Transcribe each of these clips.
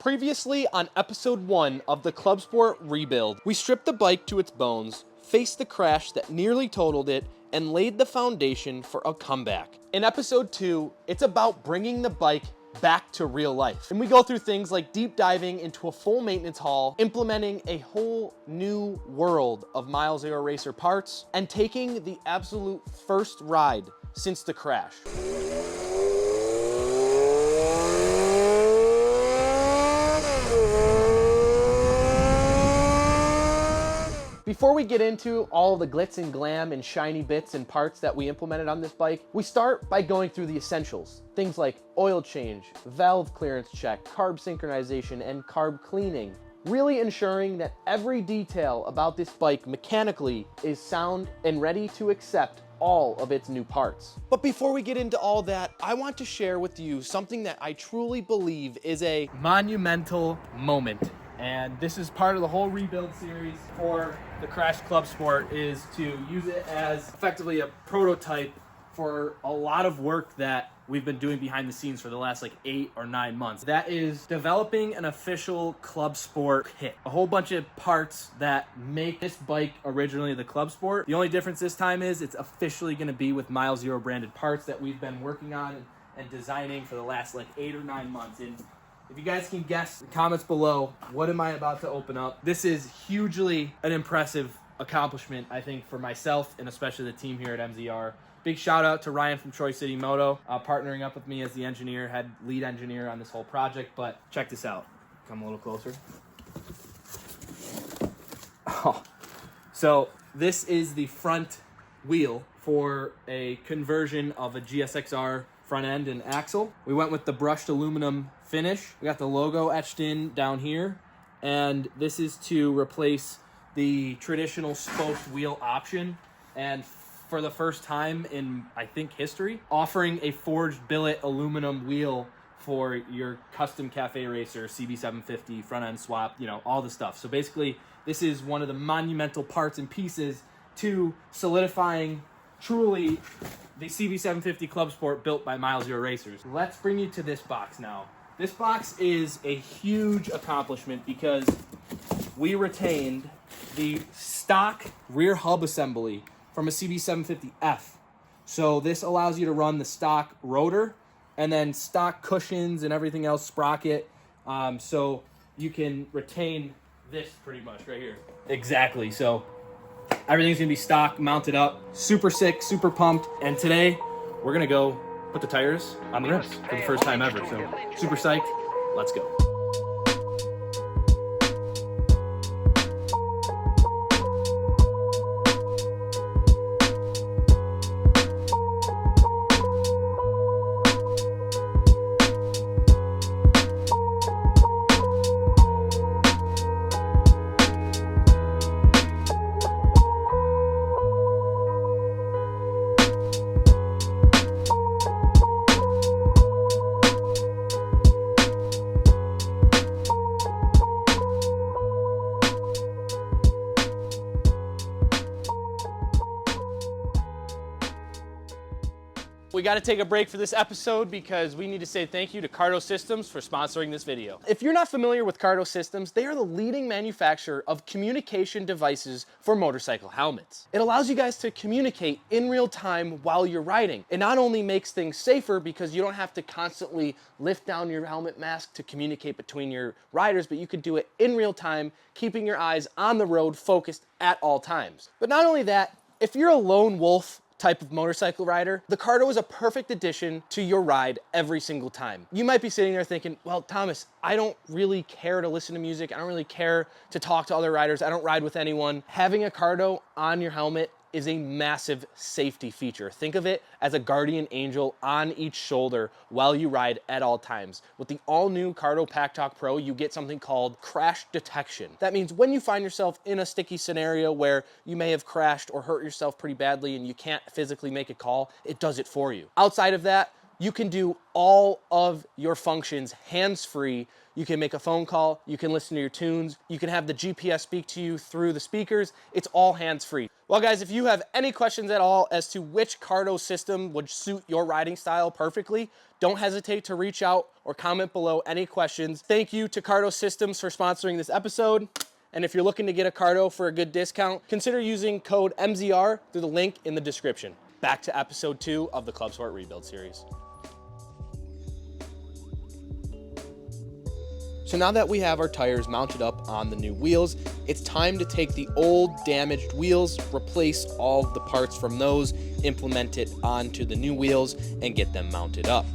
Previously on episode 1 of the Club Sport rebuild, we stripped the bike to its bones, faced the crash that nearly totaled it, and laid the foundation for a comeback. In episode 2, it's about bringing the bike back to real life. And we go through things like deep diving into a full maintenance hall, implementing a whole new world of milezero.racer parts, and taking the absolute first ride since the crash. Before we get into all the glitz and glam and shiny bits and parts that we implemented on this bike, we start by going through the essentials. Things like oil change, valve clearance check, carb synchronization, and carb cleaning. Really ensuring that every detail about this bike mechanically is sound and ready to accept all of its new parts. But before we get into all that, I want to share with you something that I truly believe is a monumental moment. And this is part of the whole rebuild series for the Crash Club Sport, is to use it as effectively a prototype for a lot of work that we've been doing behind the scenes for the last like 8 or 9 months. That is developing an official Club Sport kit. A whole bunch of parts that make this bike originally the Club Sport. The only difference this time is it's officially gonna be with milezero branded parts that we've been working on and designing for the last like 8 or 9 months. And if you guys can guess in the comments below, what am I about to open up? This is hugely an impressive accomplishment, I think, for myself and especially the team here at MZR. Big shout out to Ryan from Troy City Moto, partnering up with me as the engineer, lead engineer on this whole project. But check this out. Come a little closer. Oh. So this is the front wheel for a conversion of a GSXR front end and axle. We went with the brushed aluminum finish. We got the logo etched in down here, and this is to replace the traditional spoked wheel option, and for the first time in, I think, history, offering a forged billet aluminum wheel for your custom cafe racer, CB750, front end swap, you know, all the stuff. So basically, this is one of the monumental parts and pieces to solidifying truly the CB750 Club Sport built by milezero.racers. Let's bring you to this box now. This box is a huge accomplishment because we retained the stock rear hub assembly from a CB750F. So this allows you to run the stock rotor and then stock cushions and everything else, sprocket. So you can retain this pretty much right here. Exactly. So everything's gonna be stock mounted up. Super sick, super pumped. And today we're gonna go put the tires on the rims for the first time ever. So super psyched. Let's go. We got to take a break for this episode because we need to say thank you to Cardo Systems for sponsoring this video. If you're not familiar with Cardo Systems, they are the leading manufacturer of communication devices for motorcycle helmets. It allows you guys to communicate in real time while you're riding. It not only makes things safer because you don't have to constantly lift down your helmet mask to communicate between your riders, but you could do it in real time, keeping your eyes on the road focused at all times. But not only that, if you're a lone wolf type of motorcycle rider, the Cardo is a perfect addition to your ride every single time. You might be sitting there thinking, well, Thomas, I don't really care to listen to music. I don't really care to talk to other riders. I don't ride with anyone. Having a Cardo on your helmet is a massive safety feature. Think of it as a guardian angel on each shoulder while you ride at all times. With the all-new Cardo Pack Talk Pro, you get something called crash detection. That means when you find yourself in a sticky scenario where you may have crashed or hurt yourself pretty badly and you can't physically make a call, it does it for you. Outside of that, you can do all of your functions hands-free. You can make a phone call, you can listen to your tunes, you can have the GPS speak to you through the speakers. It's all hands-free. Well guys, if you have any questions at all as to which Cardo system would suit your riding style perfectly, don't hesitate to reach out or comment below any questions. Thank you to Cardo Systems for sponsoring this episode. And if you're looking to get a Cardo for a good discount, consider using code MZR through the link in the description. Back to episode 2 of the Club Sport Rebuild series. So now that we have our tires mounted up on the new wheels, it's time to take the old damaged wheels, replace all the parts from those, implement it onto the new wheels, and get them mounted up.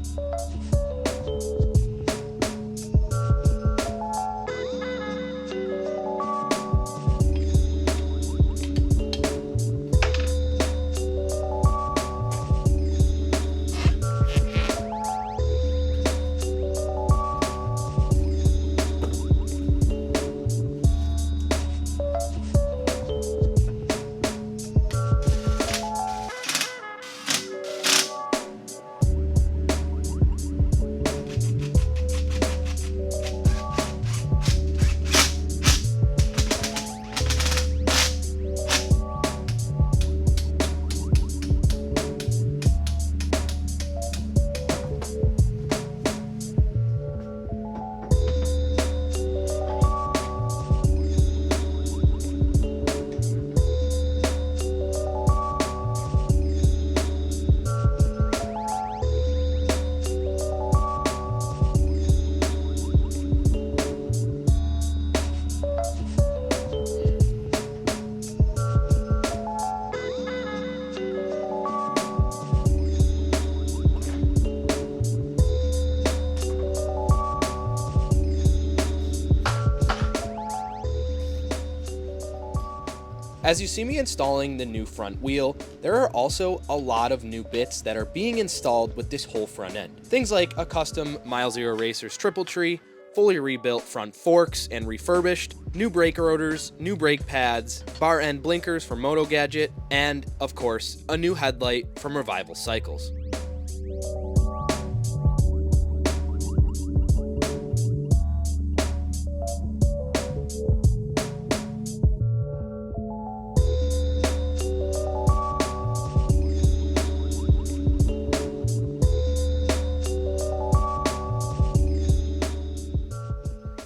As you see me installing the new front wheel, there are also a lot of new bits that are being installed with this whole front end. Things like a custom milezero.racers triple tree, fully rebuilt front forks and refurbished, new brake rotors, new brake pads, bar end blinkers from Moto Gadget, and, of course, a new headlight from Revival Cycles.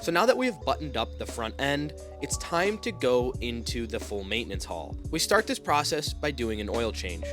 So now that we have buttoned up the front end, it's time to go into the full maintenance haul. We start this process by doing an oil change.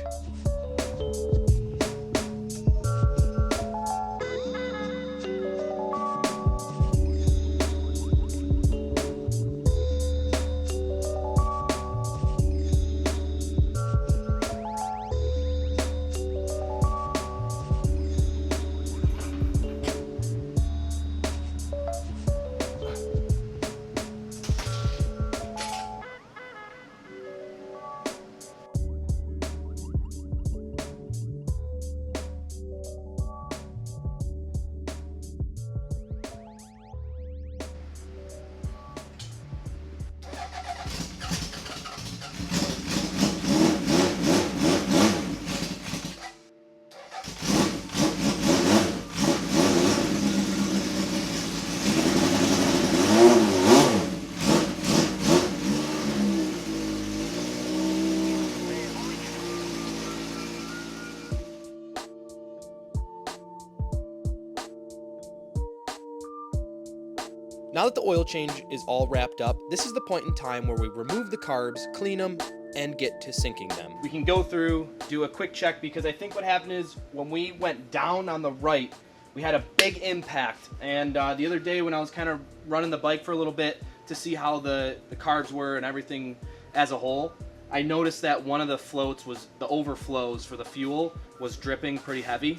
Now that the oil change is all wrapped up, this is the point in time where we remove the carbs, clean them, and get to sinking them. We can go through, do a quick check, because I think what happened is when we went down on the right, we had a big impact. And the other day when I was kind of running the bike for a little bit to see how the carbs were and everything as a whole, I noticed that one of the floats was, the overflows for the fuel was dripping pretty heavy.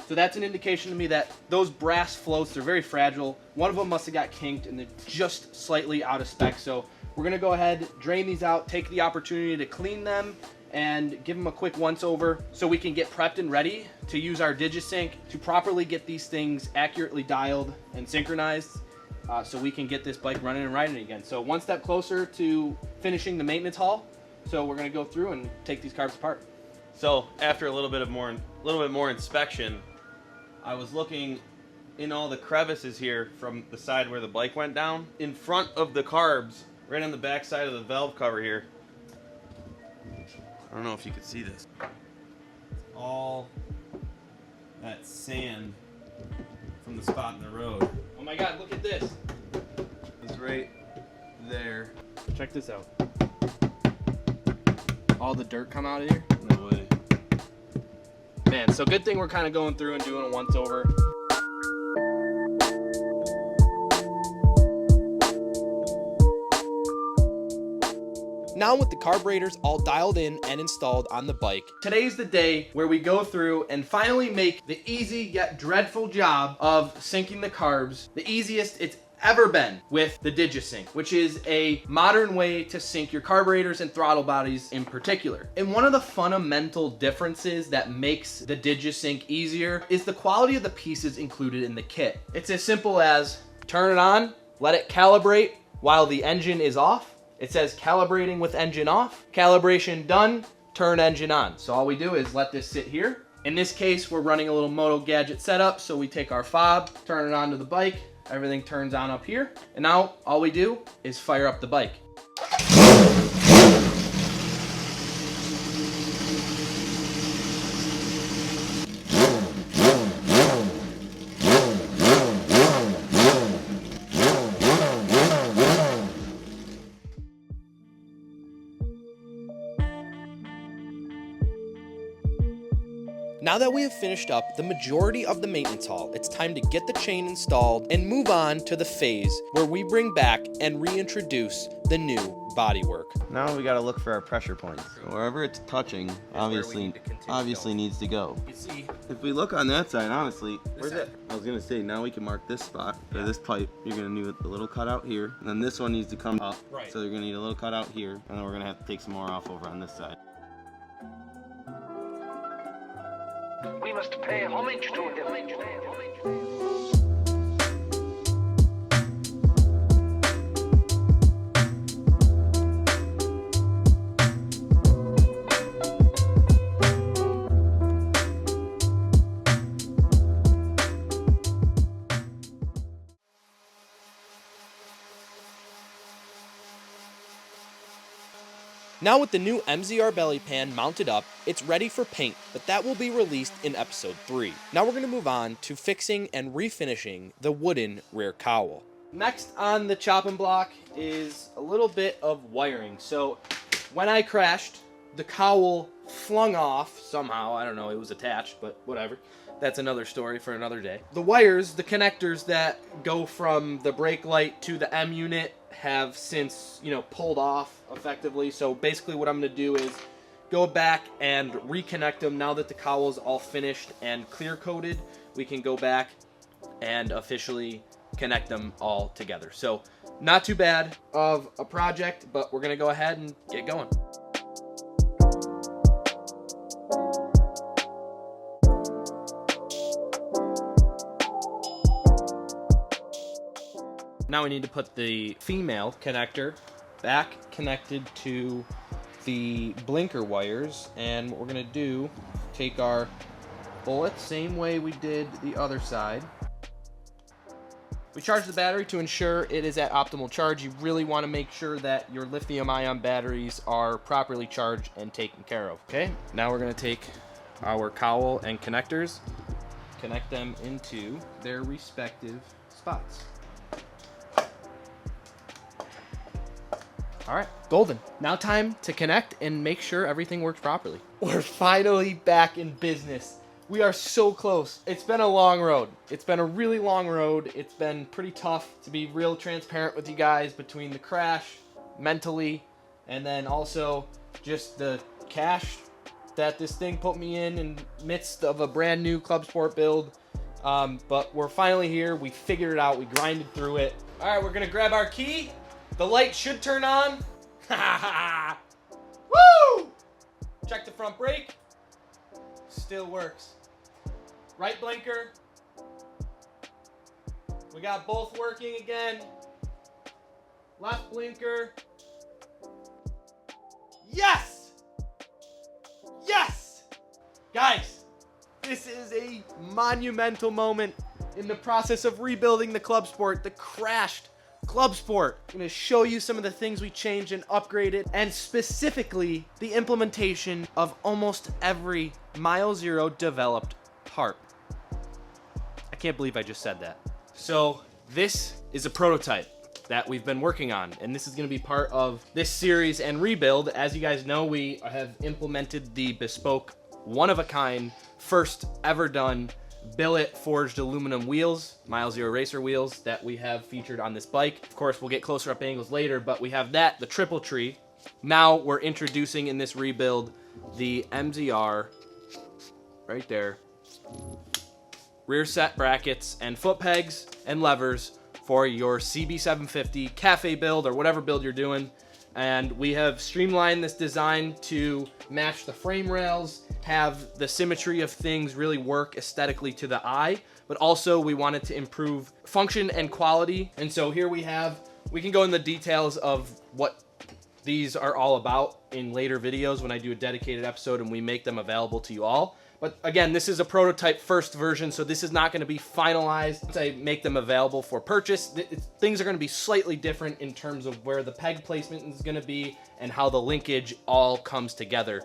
So that's an indication to me that those brass floats, they're very fragile. One of them must have got kinked and they're just slightly out of spec. So we're gonna go ahead, drain these out, take the opportunity to clean them and give them a quick once over so we can get prepped and ready to use our DigiSync to properly get these things accurately dialed and synchronized so we can get this bike running and riding again. So one step closer to finishing the maintenance haul. So we're gonna go through and take these carbs apart. So after a little bit more inspection, I was looking in all the crevices here from the side where the bike went down. In front of the carbs, right on the back side of the valve cover here. I don't know if you can see this. All that sand from the spot in the road. Oh my God, look at this. It's right there. Check this out. All the dirt come out of here? No way. Man, so good thing we're kind of going through and doing a once over. Now with the carburetors all dialed in and installed on the bike, today's the day where we go through and finally make the easy yet dreadful job of syncing the carbs, the easiest it's ever been with the DigiSync, which is a modern way to sync your carburetors and throttle bodies in particular. And one of the fundamental differences that makes the DigiSync easier is the quality of the pieces included in the kit. It's as simple as turn it on, let it calibrate while the engine is off. It says calibrating with engine off, calibration done, turn engine on. So all we do is let this sit here. In this case, we're running a little Moto Gadget setup. So we take our fob, turn it onto the bike, everything turns on up here. And now all we do is fire up the bike. Now that we have finished up the majority of the maintenance haul, it's time to get the chain installed and move on to the phase where we bring back and reintroduce the new Bodywork. Now we gotta look for our pressure points. Wherever it's touching, obviously needs to go. You see, if we look on that side, honestly, where's it? I was gonna say, now we can mark this spot for this pipe. You're gonna need a little cutout here, and then this one needs to come up. Right. So you're gonna need a little cutout here, and then we're gonna have to take some more off over on this side. We must pay homage to him. Now with the new MZR belly pan mounted up, it's ready for paint, but that will be released in episode 3. Now we're going to move on to fixing and refinishing the wooden rear cowl. Next on the chopping block is a little bit of wiring. So when I crashed, the cowl flung off somehow. I don't know, it was attached, but whatever. That's another story for another day. The wires, the connectors that go from the brake light to the M unit have since, pulled off effectively. So basically what I'm going to do is go back and reconnect them. Now that the cowl's all finished and clear coated, we can go back and officially connect them all together. So not too bad of a project, but we're going to go ahead and get going. Now we need to put the female connector back connected to the blinker wires, and what we're gonna do, take our bullets, same way we did the other side. We charge the battery to ensure it is at optimal charge. You really want to make sure that your lithium-ion batteries are properly charged and taken care of. Okay, now we're gonna take our cowl and connectors, connect them into their respective spots. All right, golden. Now time to connect and make sure everything works properly. We're finally back in business. We are so close. It's been a long road. It's been a really long road. It's been pretty tough to be real transparent with you guys between the crash, mentally, and then also just the cash that this thing put me in midst of a brand new Club Sport build. But we're finally here. We figured it out. We grinded through it. All right, we're gonna grab our key. The light should turn on. Woo! Check the front brake. Still works. Right blinker. We got both working again. Left blinker. Yes! Yes! Guys, this is a monumental moment in the process of rebuilding the Club Sport, the crashed Club Sport. I'm going to show you some of the things we changed and upgraded, and specifically the implementation of almost every milezero developed part. I can't believe I just said that. So this is a prototype that we've been working on, and this is going to be part of this series and rebuild. As you guys know, we have implemented the bespoke, one-of-a-kind, first ever done billet forged aluminum wheels, milezero.racer wheels, that we have featured on this bike. Of course, we'll get closer up angles later, but we have that, the triple tree. Now we're introducing in this rebuild the MZR, right there, rear set brackets and foot pegs and levers for your CB750 cafe build or whatever build you're doing. And we have streamlined this design to match the frame rails, have the symmetry of things really work aesthetically to the eye, but also we wanted to improve function and quality. And so here we can go in the details of what these are all about in later videos when I do a dedicated episode and we make them available to you all. But again, this is a prototype first version, so this is not going to be finalized once I make them available for purchase. Things are going to be slightly different in terms of where the peg placement is going to be and how the linkage all comes together.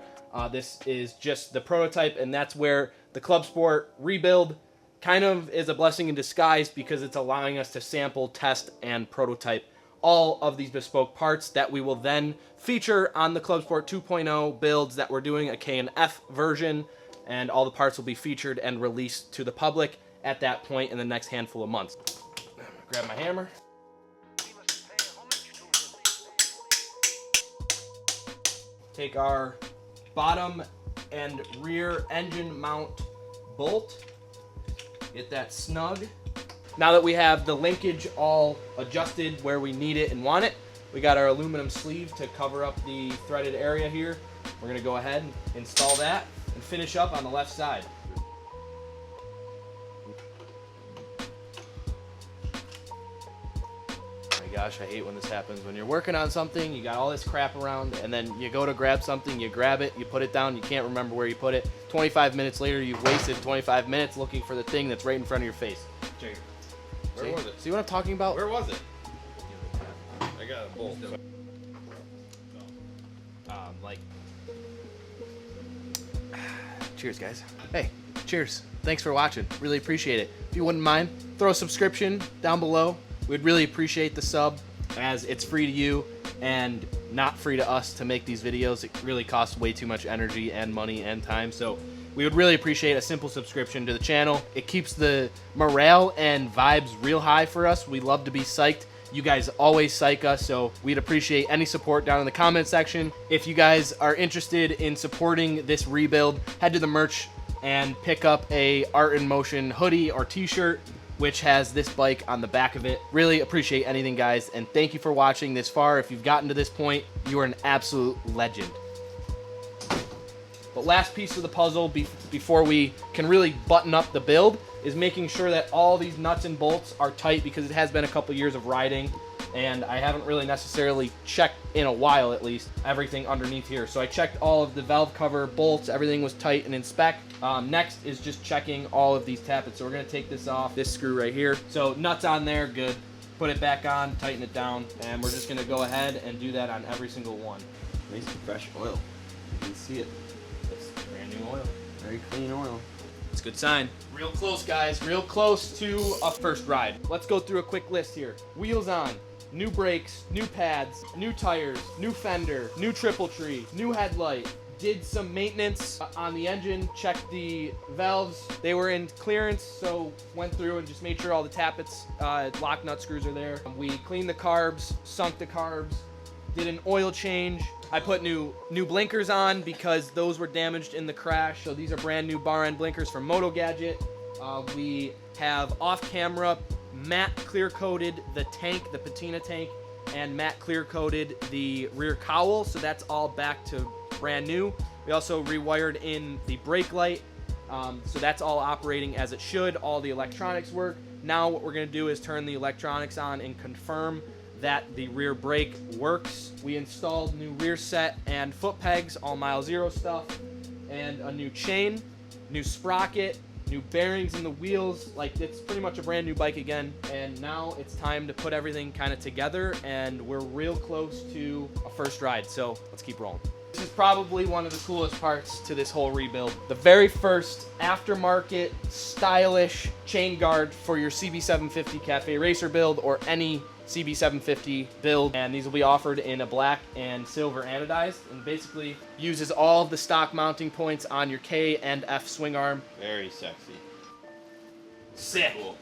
This is just the prototype, and that's where the Club Sport rebuild kind of is a blessing in disguise, because it's allowing us to sample, test, and prototype all of these bespoke parts that we will then feature on the Club Sport 2.0 builds that we're doing, a K&F version. And all the parts will be featured and released to the public at that point in the next handful of months. Grab my hammer. Take our bottom and rear engine mount bolt. Get that snug. Now that we have the linkage all adjusted where we need it and want it, we got our aluminum sleeve to cover up the threaded area here. We're gonna go ahead and install that and finish up on the left side. Oh my gosh, I hate when this happens. When you're working on something, you got all this crap around, and then you go to grab something, you grab it, you put it down, you can't remember where you put it. 25 minutes later, you've wasted 25 minutes looking for the thing that's right in front of your face. Jake, where was it? See what I'm talking about? Where was it? I got a bolt. Like, cheers, guys. Hey, cheers. Thanks for watching. Really appreciate it. If you wouldn't mind, throw a subscription down below. We'd really appreciate the sub, as it's free to you and not free to us to make these videos. It really costs way too much energy and money and time. So we would really appreciate a simple subscription to the channel. It keeps the morale and vibes real high for us. We love to be psyched. You guys always psych us, so we'd appreciate any support down in the comment section. If you guys are interested in supporting this rebuild, head to the merch and pick up a Art in Motion hoodie or t-shirt, which has this bike on the back of it. Really appreciate anything, guys, and thank you for watching this far. If you've gotten to this point, you are an absolute legend. But last piece of the puzzle before we can really button up the build is making sure that all these nuts and bolts are tight, because it has been a couple years of riding and I haven't really necessarily checked, in a while at least, everything underneath here. So I checked all of the valve cover bolts, everything was tight and in spec. Next is just checking all of these tappets. So we're gonna take this off, this screw right here. So nuts on there, good. Put it back on, tighten it down, and we're just gonna go ahead and do that on every single one. Nice and fresh oil. You can see it. It's brand new oil. Very clean oil. It's a good sign. Real close, guys. Real close to a first ride. Let's go through a quick list here. Wheels on. New brakes, new pads, new tires, new fender, new triple tree, new headlight. Did some maintenance on the engine, checked the valves. They were in clearance, so went through and just made sure all the tappets, lock nut screws are there. We cleaned the carbs, sunk the carbs, did an oil change. I put new blinkers on because those were damaged in the crash. So these are brand new bar end blinkers from Moto Gadget. We have off camera matte clear coated the tank, the patina tank, and matte clear coated the rear cowl. So that's all back to brand new. We also rewired in the brake light. So that's all operating as it should. All the electronics work. Now what we're gonna do is turn the electronics on and confirm that the rear brake works. We installed new rear set and foot pegs, all milezero stuff, and a new chain, new sprocket, new bearings in the wheels. Like, it's pretty much a brand new bike again. And now it's time to put everything kind of together, and we're real close to a first ride. So let's keep rolling. This is probably one of the coolest parts to this whole rebuild. The very first aftermarket, stylish chain guard for your CB750 Cafe Racer build or any CB750 build. And these will be offered in a black and silver anodized, and basically uses all of the stock mounting points on your K and F swing arm. Very sexy. Sick. Cool.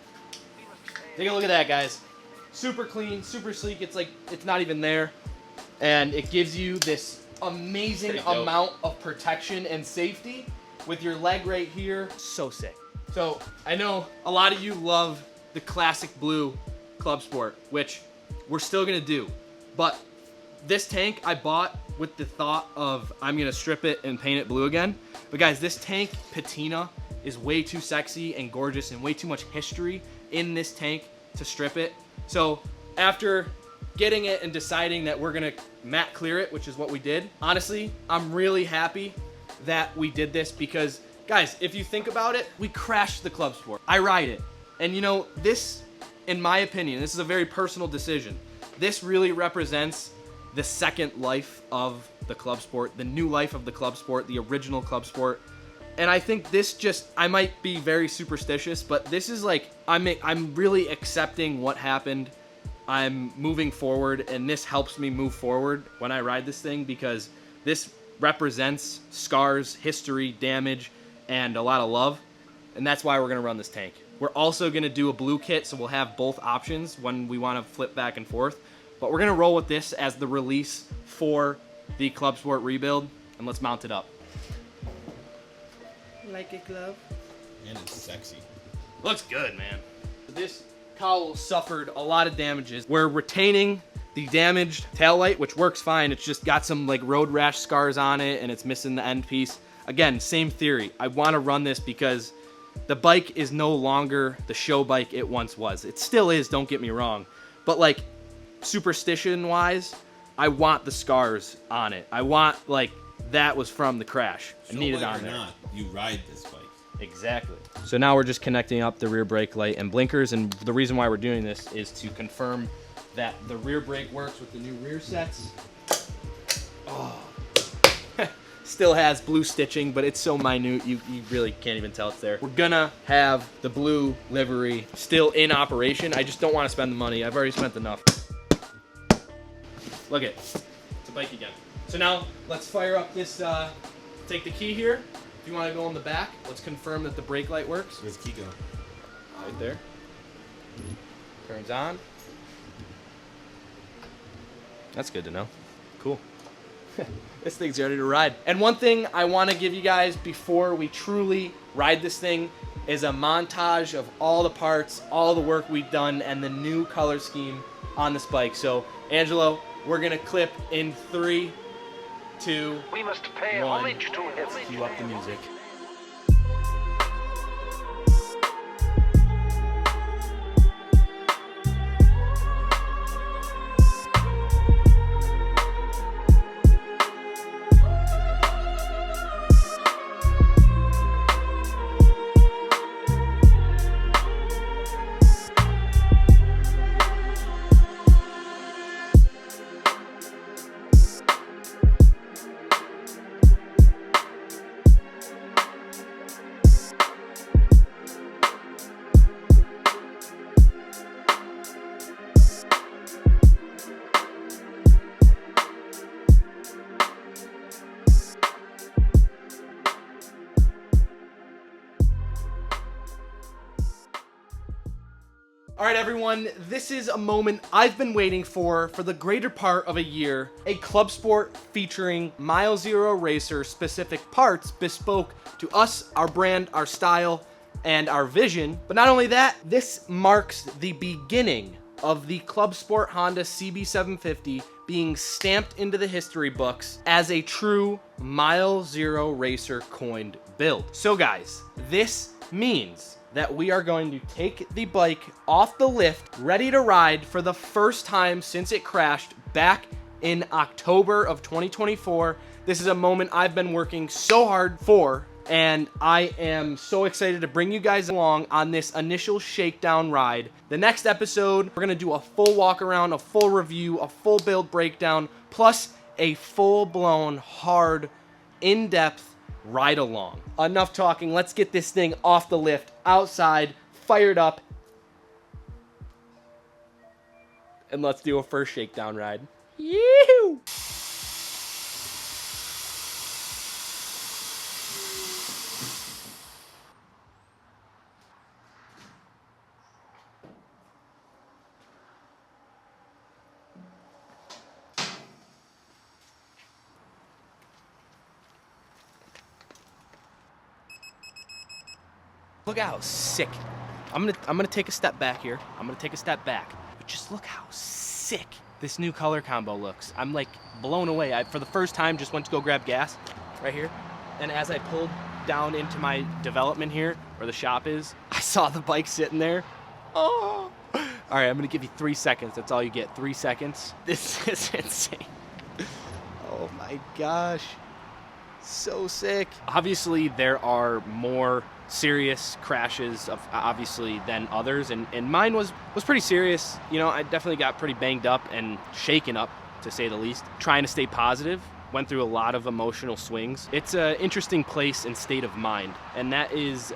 Take a look at that, guys. Super clean, super sleek. It's like, it's not even there. And it gives you this amazing amount of protection and safety with your leg right here. So sick. So I know a lot of you love the classic blue Club Sport, which we're still gonna do, but this tank I bought with the thought of I'm gonna strip it and paint it blue again. But guys, this tank patina is way too sexy and gorgeous, and way too much history in this tank to strip it. So after getting it and deciding that we're gonna matte clear it, which is what we did, honestly, I'm really happy that we did this, because guys, if you think about it, we crashed the Club Sport. I ride it, and you know, this, in my opinion, this is a very personal decision. This really represents the second life of the Club Sport, the new life of the Club Sport, the original Club Sport. And I think this just, I might be very superstitious, but this is like, I'm really accepting what happened. I'm moving forward, and this helps me move forward when I ride this thing, because this represents scars, history, damage, and a lot of love. And that's why we're gonna run this tank. We're also gonna do a blue kit, so we'll have both options when we wanna flip back and forth. But we're gonna roll with this as the release for the Club Sport rebuild, and let's mount it up. Like it, glove? And it's sexy. Looks good, man. This cowl suffered a lot of damages. We're retaining the damaged taillight, which works fine. It's just got some like road rash scars on it, and it's missing the end piece. Again, same theory. I want to run this because the bike is no longer the show bike it once was. It still is, don't get me wrong. But like, superstition-wise, I want the scars on it. I want, like, that was from the crash. I need it on there. Not, you ride this bike. Exactly. So now we're just connecting up the rear brake light and blinkers, and the reason why we're doing this is to confirm that the rear brake works with the new rear sets. Oh. Still has blue stitching, but it's so minute you really can't even tell it's there. We're gonna have the blue livery still in operation. I just don't want to spend the money. I've already spent enough. Look it, it's a bike again. So now let's fire up this, take the key here. If you want to go in the back, let's confirm that the brake light works. Where's the key go? Right there. Turns on. That's good to know. Cool. This thing's ready to ride. And one thing I want to give you guys before we truly ride this thing is a montage of all the parts, all the work we've done, and the new color scheme on this bike. So, Angelo, we're going to clip in 3, 2, We must pay 1. homage to him. Cue up the music. All right, everyone, this is a moment I've been waiting for the greater part of a year. A Club Sport featuring milezero.racers specific parts bespoke to us, our brand, our style, and our vision. But not only that, this marks the beginning of the Club Sport Honda CB750 being stamped into the history books as a true milezero.racer coined build. So guys, this means that we are going to take the bike off the lift, ready to ride for the first time since it crashed back in October of 2024. This is a moment I've been working so hard for and I am so excited to bring you guys along on this initial shakedown ride. The next episode, we're gonna do a full walk around, a full review, a full build breakdown, plus a full-blown, hard, in-depth ride along. Enough talking, let's get this thing off the lift, outside, fired up, and let's do a first shakedown ride. Yee-hoo! Look how sick. I'm gonna take a step back here. I'm gonna take a step back. But just look how sick this new color combo looks. I'm like blown away. I, for the first time, just went to go grab gas right here. And as I pulled down into my development here, where the shop is, I saw the bike sitting there. Oh. All right, I'm gonna give you 3 seconds. That's all you get, 3 seconds. This is insane. Oh my gosh. So sick. Obviously, there are more serious crashes obviously than others, and mine was pretty serious. You know, I definitely got pretty banged up and shaken up, to say the least. Trying to stay positive, went through a lot of emotional swings. It's an interesting place and state of mind, and that is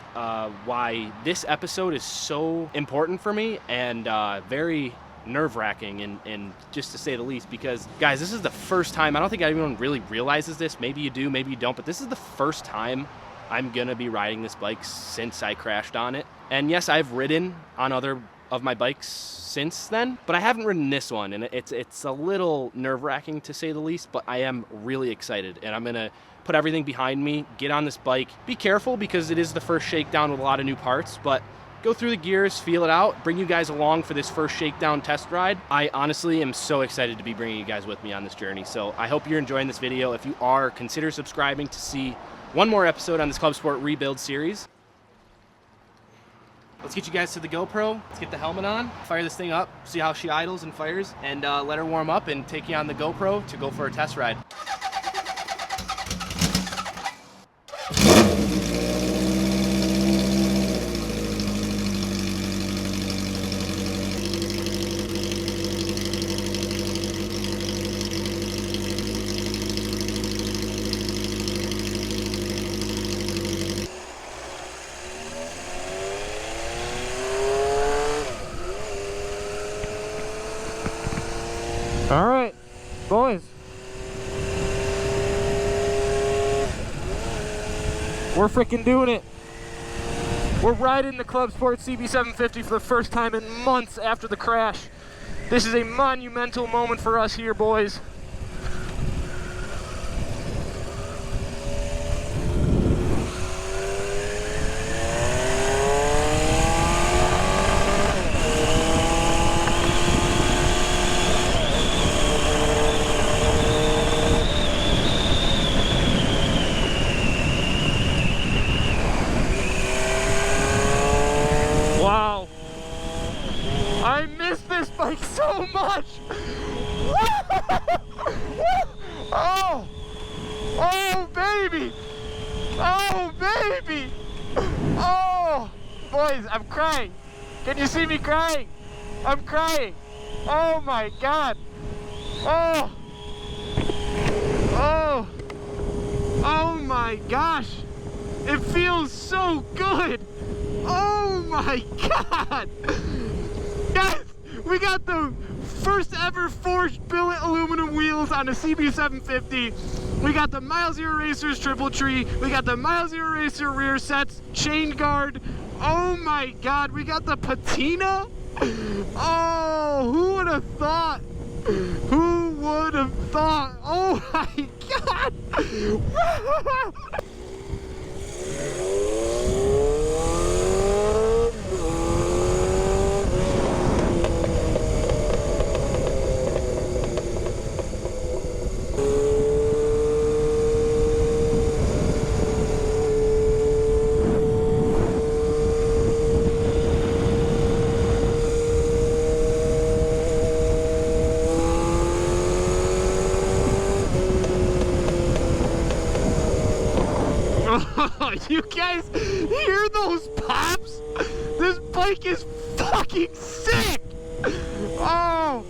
why this episode is so important for me, and very nerve-wracking, and just to say the least, because guys, this is the first time, I don't think anyone really realizes this, maybe you do, maybe you don't, but this is the first time I'm gonna be riding this bike since I crashed on it. And yes, I've ridden on other of my bikes since then, but I haven't ridden this one, and it's a little nerve-wracking, to say the least, but I am really excited, and I'm gonna put everything behind me, get on this bike, be careful because it is the first shakedown with a lot of new parts, but go through the gears, feel it out, bring you guys along for this first shakedown test ride. I honestly am so excited to be bringing you guys with me on this journey. So I hope you're enjoying this video. If you are, consider subscribing to see one more episode on this Club Sport Rebuild series. Let's get you guys to the GoPro. Let's get the helmet on, fire this thing up, see how she idles and fires, and let her warm up and take you on the GoPro to go for a test ride. All right, boys. We're freaking doing it. We're riding the Club Sport CB750 for the first time in months after the crash. This is a monumental moment for us here, boys. Wow. I miss this bike so much. Oh. Oh, baby. Oh, baby. Oh. Boys, I'm crying. Can you see me crying? I'm crying. Oh, my God. Oh. Oh. Oh, my gosh. It feels so good. Oh my God! Guys, we got the first ever forged billet aluminum wheels on a CB750. We got the milezero.racers triple tree. We got the milezero.racer rear sets, chain guard. Oh my God, we got the patina. Oh, who would have thought? Who would have thought? Oh my God! Do you guys hear those pops? This bike is fucking sick! Oh!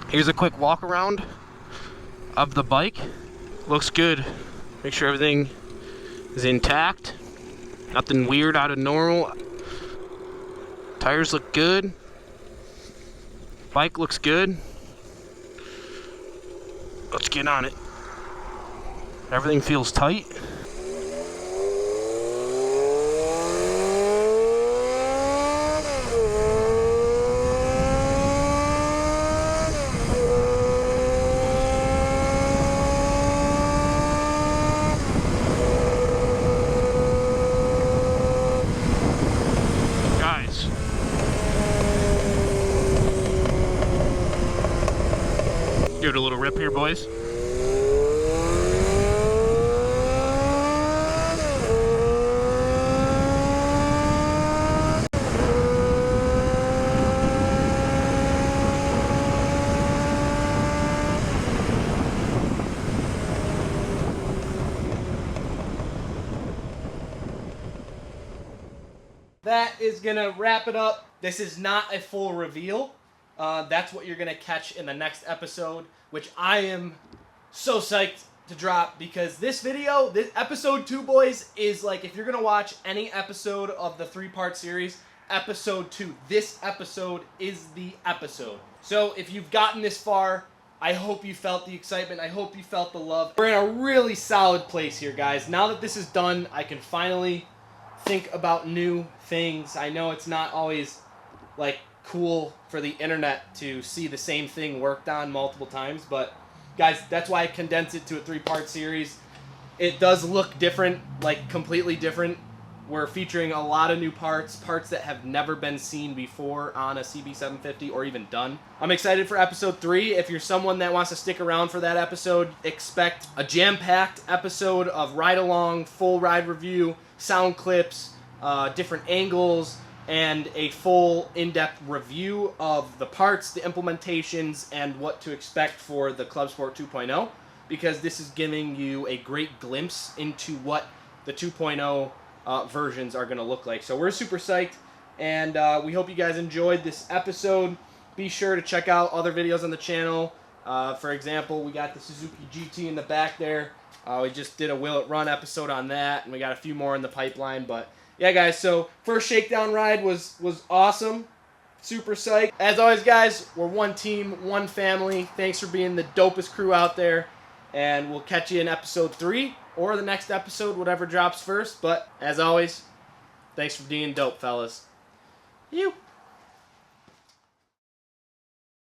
Here's a quick walk around of the bike. Looks good. Make sure everything is intact. Nothing weird out of normal. Tires look good. Bike looks good. Let's get on it. Everything feels tight. Give it a little rip here, boys. That is gonna wrap it up. This is not a full reveal. That's what you're gonna catch in the next episode, which I am so psyched to drop, because this video, this episode 2, boys, is like, if you're gonna watch any episode of the 3-part series, episode 2, this episode is the episode. So if you've gotten this far, I hope you felt the excitement. I hope you felt the love. We're in a really solid place here, guys. Now that this is done, I can finally think about new things. I know it's not always like cool for the internet to see the same thing worked on multiple times, but guys, that's why I condensed it to a 3-part series. It does look different, like completely different. We're featuring a lot of new parts that have never been seen before on a CB750 or even done. I'm excited for episode 3. If you're someone that wants to stick around for that episode, expect a jam-packed episode of ride-along, full ride review, sound clips, different angles, and a full in-depth review of the parts, the implementations, and what to expect for the Club Sport 2.0, because this is giving you a great glimpse into what the 2.0 versions are going to look like. So we're super psyched, and we hope you guys enjoyed this episode. Be sure to check out other videos on the channel. For example, we got the Suzuki GT in the back there. We just did a Will It Run episode on that, and we got a few more in the pipeline, but yeah, guys, so first shakedown ride was awesome. Super psyched. As always, guys, we're one team, one family. Thanks for being the dopest crew out there. And we'll catch you in episode 3 or the next episode, whatever drops first. But as always, thanks for being dope, fellas. You.